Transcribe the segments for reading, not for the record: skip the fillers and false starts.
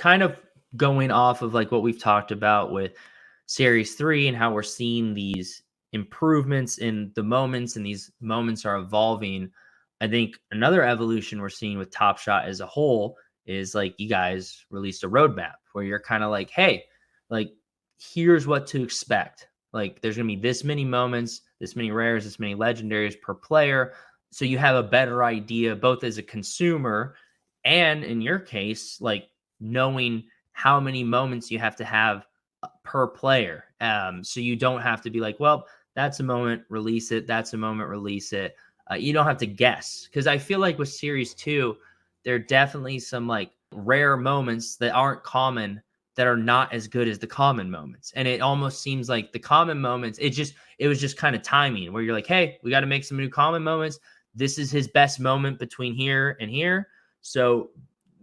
kind of going off of like what we've talked about with Series 3 and how we're seeing these improvements in the moments and these moments are evolving. I think another evolution we're seeing with Top Shot as a whole is like you guys released a roadmap where you're kind of like, hey, like here's what to expect. Like there's gonna be this many moments, this many rares, this many legendaries per player. So you have a better idea both as a consumer and in your case, like knowing how many moments you have to have per player. So you don't have to be like, well, that's a moment, release it. That's a moment, release it. You don't have to guess. Because I feel like with Series 2, there are definitely some like rare moments that aren't common that are not as good as the common moments. And it almost seems like the common moments, it was just kind of timing where you're like, hey, we got to make some new common moments. This is his best moment between here and here. So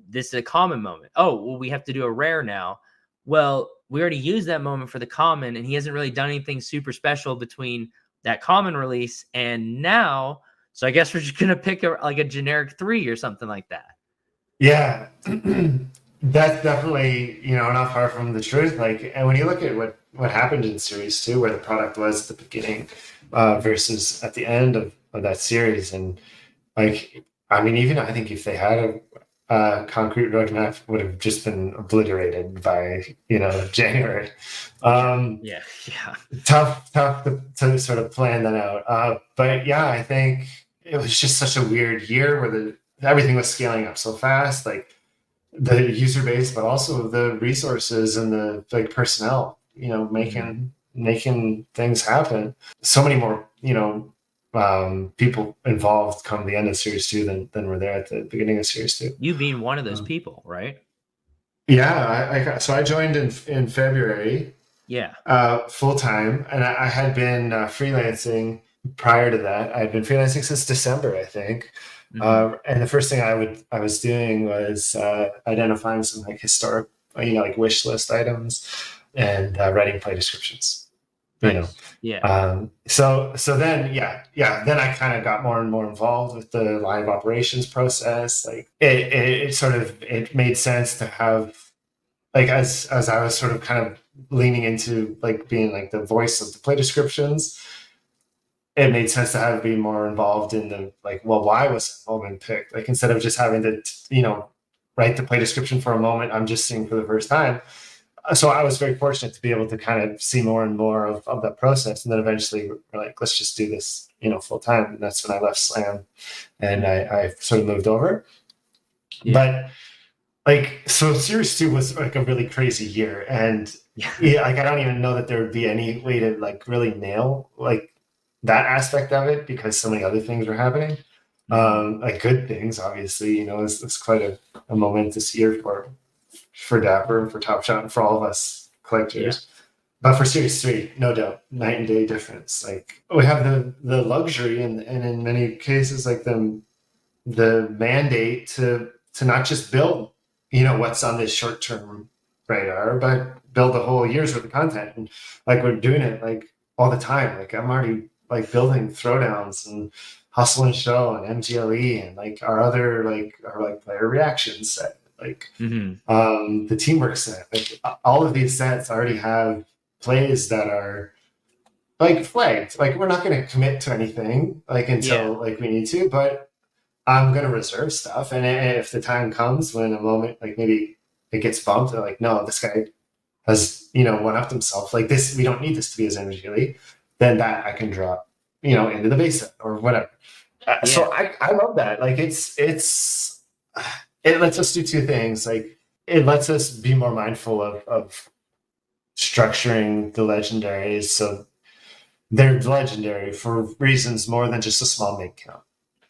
this is a common moment. Oh, well, we have to do a rare now. Well, we already used that moment for the common, and he hasn't really done anything super special between that common release and now. So I guess we're just gonna pick a generic 3 or something like that. Yeah, that's definitely, not far from the truth. Like, and when you look at what happened in series two, where the product was at the beginning versus at the end of that series, and like, I mean, even I think if they had a concrete roadmap, would have just been obliterated by January. Yeah. Tough to sort of plan that out. But yeah, I think it was just such a weird year where everything was scaling up so fast, like the user base, but also the resources and the like personnel, making things happen. So many more, people involved come the end of series two than were there at the beginning of series two. You being one of those people, right? Yeah, so I joined in February. Yeah. Full time, and I had been freelancing prior to that. I had been freelancing since December, I think. And the first thing I was doing was identifying some like historic, like wish list items, and writing play descriptions. Nice. Yeah. So then, then I kind of got more and more involved with the live operations process. Like it made sense to have, like, as I was sort of kind of leaning into like being like the voice of the play descriptions, it made sense to have be more involved in the like, well, why was a moment picked? Like instead of just having to, write the play description for a moment I'm just seeing for the first time. So I was very fortunate to be able to kind of see more and more of that process. And then eventually we're like, let's just do this, full time. And that's when I left Slam and I sort of moved over. Yeah. But like, so series two was like a really crazy year. And like, I don't even know that there would be any way to like really nail like that aspect of it because so many other things were happening. Like good things, obviously, it's quite a momentous year for Dapper, for Top Shot, and for all of us collectors. But for series three, no doubt, night and day difference. Like we have the luxury and in many cases like the mandate to not just build, what's on this short-term radar, but build a whole year's worth of content. And like we're doing it like all the time. Like I'm already like building throwdowns and hustle and show and MGLE and like our other our player reactions set, like the teamwork set. Like all of these sets already have plays that are like flagged. Like we're not going to commit to anything like until like we need to, but I'm going to reserve stuff. And if the time comes when a moment, like maybe it gets bumped, they're like, no, this guy has, one-upped himself. Like this, we don't need this to be his MGLE. Then that I can drop, into the base set or whatever. So I love that. Like it lets us do two things. Like it lets us be more mindful of structuring the legendaries. So they're legendary for reasons more than just a small make count.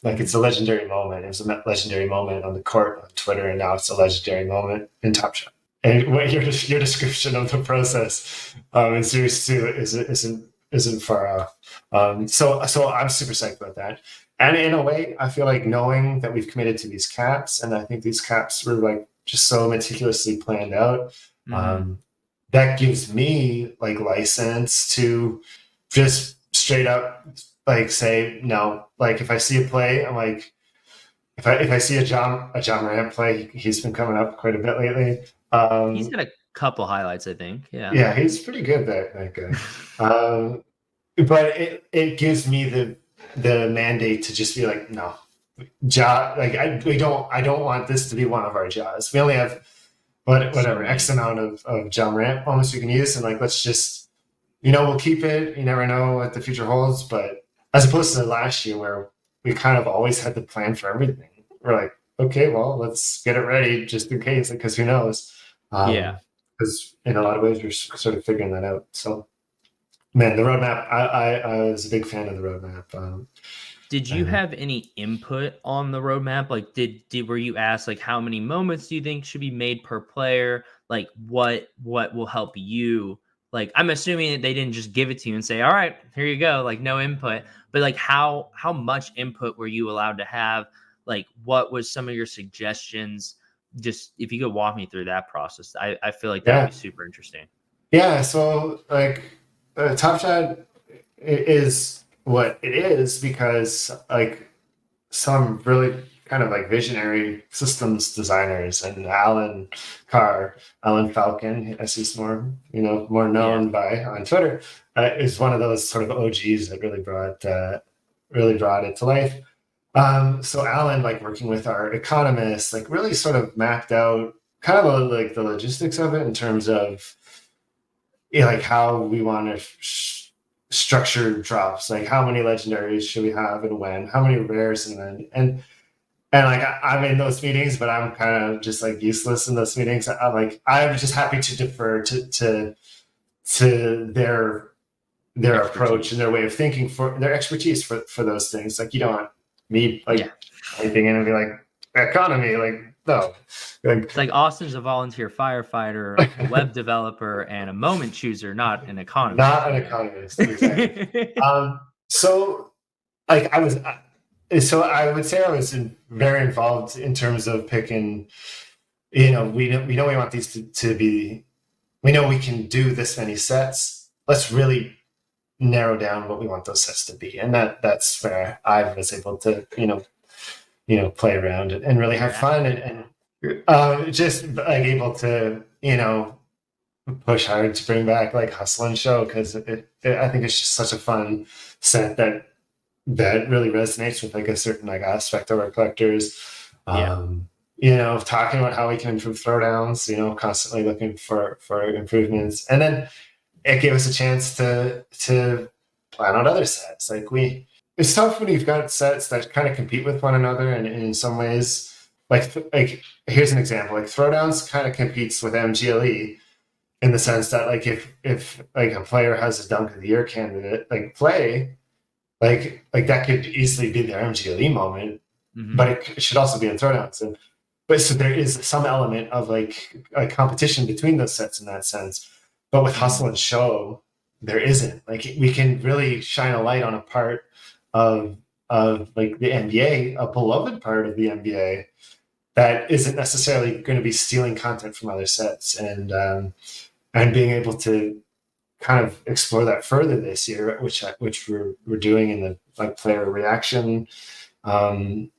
Like it's a legendary moment. It was a legendary moment on the court on Twitter, and now it's a legendary moment in Top Shot. And what your description of the process in series two isn't far off. So I'm super psyched about that. And in a way, I feel like knowing that we've committed to these caps, and I think these caps were like just so meticulously planned out, that gives me like license to just straight up like say no. Like if I see a play, I'm like, if I see a John Morant play, he's been coming up quite a bit lately. He's Um, got a couple highlights, I think. Yeah. yeah, he's pretty good, that guy. But it gives me the mandate to just be like, no, jaw, like I don't want this to be one of our jaws. We only have So whatever X many. amount of John Morant moments we can use, and like let's just, you know, we'll keep it. You never know what the future holds, but as opposed to last year where we kind of always had the plan for everything. We're like, okay, well, let's get it ready just in case, because who knows? Yeah. Because in a lot of ways we're sort of figuring that out. So man, the roadmap, I was a big fan of the roadmap. Did you And have any input on the roadmap? Like, did were you asked like how many moments do you think should be made per player? Like, what will help you? Like, I'm assuming that they didn't just give it to you and say, "All right, here you go." Like, no input. But like, how much input were you allowed to have? Like, what was some of your suggestions? Just if you could walk me through that process, I feel like that would be yeah, super interesting. yeah. So like, Top Shot is what it is because like some really kind of like visionary systems designers, and Alan Falcon, as he's more, you know, more Yeah. known by on Twitter, is one of those sort of OGs that really brought it to life. So Alan, like working with our economists, like really sort of mapped out kind of like the logistics of it in terms of, yeah, like how we want to structure drops, like how many legendaries should we have and when, how many rares and then, and like I'm in those meetings, but I'm kind of just like useless in those meetings. I'm like I'm just happy to defer to their approach and Expertise. their way of thinking, for their expertise for those things. Like you don't want me Yeah. like anything in and be like economy, like no, like It's like Austin's a volunteer firefighter, a web developer, and a moment chooser, not an economist, not an you know? economist exactly. So like so I would say I was very involved in terms of picking. You know, we know we want these to be. We know we can do this many sets. Let's really narrow down what we want those sets to be, and that's where I was able to play around and really have Yeah. fun and just like able to push hard to bring back like Hustle and Show, because I think it's just such a fun set that really resonates with like a certain like aspect of our collectors. Yeah. Talking about how we can improve throwdowns, constantly looking for improvements. And then it gave us a chance to plan out other sets. It's tough when you've got sets that kind of compete with one another, and in some ways, like here's an example. Like throwdowns kind of competes with MGLE in the sense that like if like a player has a dunk of the year candidate like play, like that could easily be their MGLE moment, but Mhm. it should also be in throwdowns. But so there is some element of like a competition between those sets in that sense. But with Hustle Mhm. and Show, there isn't. Like we can really shine a light on a part of like the NBA, a beloved part of the NBA that isn't necessarily going to be stealing content from other sets, and being able to kind of explore that further this year, which we're doing in the like player reaction. Um,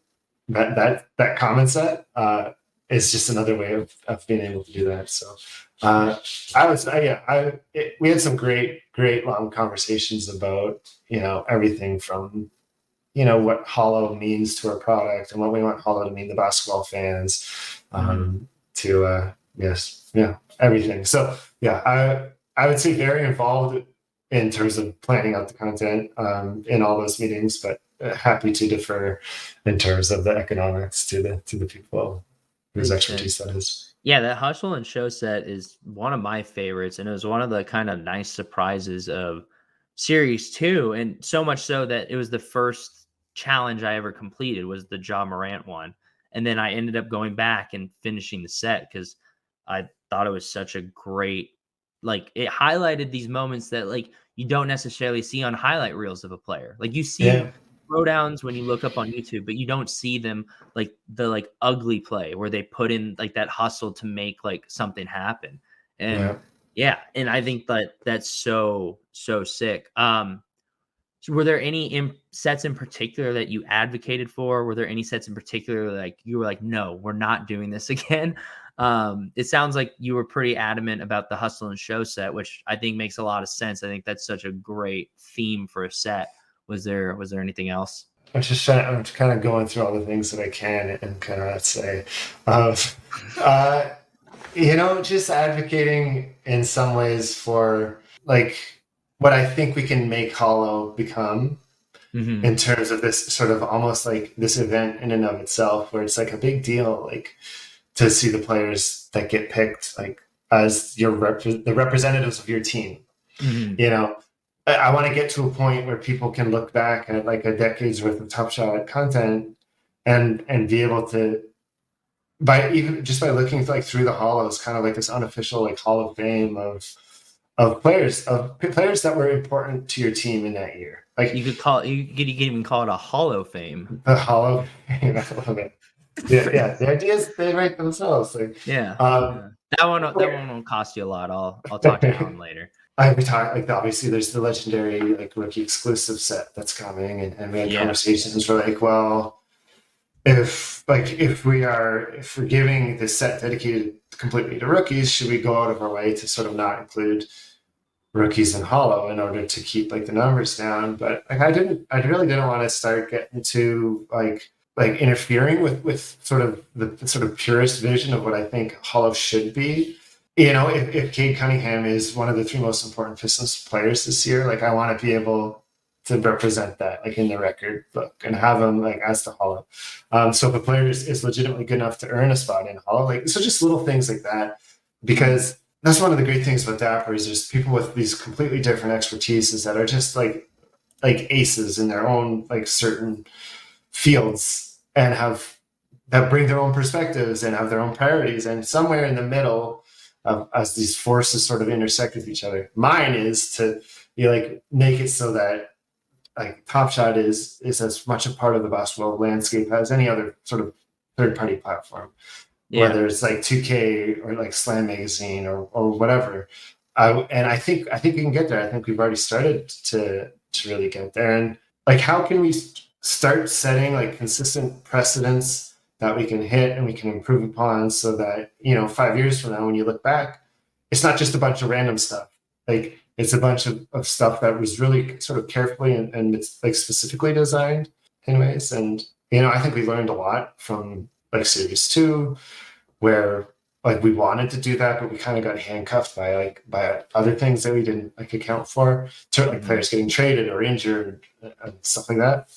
that comment set is just another way of being able to do that. So we had some great long conversations about everything from what Hollow means to our product and what we want Hollow to mean to basketball fans, Mhm. to yes, yeah, everything. So yeah, I would say very involved in terms of planning out the content in all those meetings, but happy to defer in terms of the economics to the people whose Makes expertise sense. that is. Yeah, that Hustle and Show set is one of my favorites, and it was one of the kind of nice surprises of Series 2, and so much so that it was the first challenge I ever completed was the Ja Morant one, and then I ended up going back and finishing the set because I thought it was such a great like, it highlighted these moments that, like, you don't necessarily see on highlight reels of a player. Like, you see Yeah, throwdowns when you look up on YouTube, but you don't see them like the like ugly play where they put in like that hustle to make like something happen. And yeah. yeah, and I think that that's so sick. So were there any sets in particular that you advocated for? Were there any sets in particular like you were like, no, we're not doing this again? It sounds like you were pretty adamant about the hustle and show set, which I think makes a lot of sense. I think that's such a great theme for a set. Was there anything else? I'm kind of going through all the things that I can and kind of say, um, uh, just advocating in some ways for like what I think we can make Hollow become in terms of this sort of almost like this event in and of itself, where it's like a big deal, like to see the players that get picked like as the representatives of your team. I want to get to a point where people can look back at like a decade's worth of Top Shot content and be able to, by looking like through the hollows, kind of like this unofficial like Hall of Fame of players that were important to your team in that year. Like you could even call it a Hollow Fame. The Hollow Fame. I love it. Yeah. The ideas they write themselves. Like, that one won't cost you a lot. I'll talk to Alan later. We talked like obviously there's the legendary like rookie exclusive set that's coming, and we had conversations for like, well, if we're giving this set dedicated completely to rookies, should we go out of our way to sort of not include rookies in Hollow in order to keep like the numbers down? But like I really didn't want to start getting to like interfering with sort of the sort of purest vision of what I think Hollow should be. If Cade Cunningham is one of the 3 most important Pistons players this year, like I want to be able to represent that like in the record book and have him like as the Hollow. So if a player is legitimately good enough to earn a spot in Hollow, like so just little things like that, because that's one of the great things about Dapper is there's people with these completely different expertises that are just like aces in their own like certain fields and that bring their own perspectives and have their own priorities, and somewhere in the middle as these forces sort of intersect with each other. Mine is to be like make it so that like Top Shot is as much a part of the basketball landscape as any other sort of third-party platform, whether it's like 2K or like Slam Magazine or whatever. And I think we can get there. I think we've already started to really get there. And like, how can we start setting like consistent precedents that we can hit and we can improve upon, so that 5 years from now, when you look back, it's not just a bunch of random stuff. Like it's a bunch of stuff that was really sort of carefully and it's like specifically designed in ways. And I think we learned a lot from like Series 2, where like we wanted to do that, but we kind of got handcuffed by other things that we didn't like account for, like players getting traded or injured and stuff like that.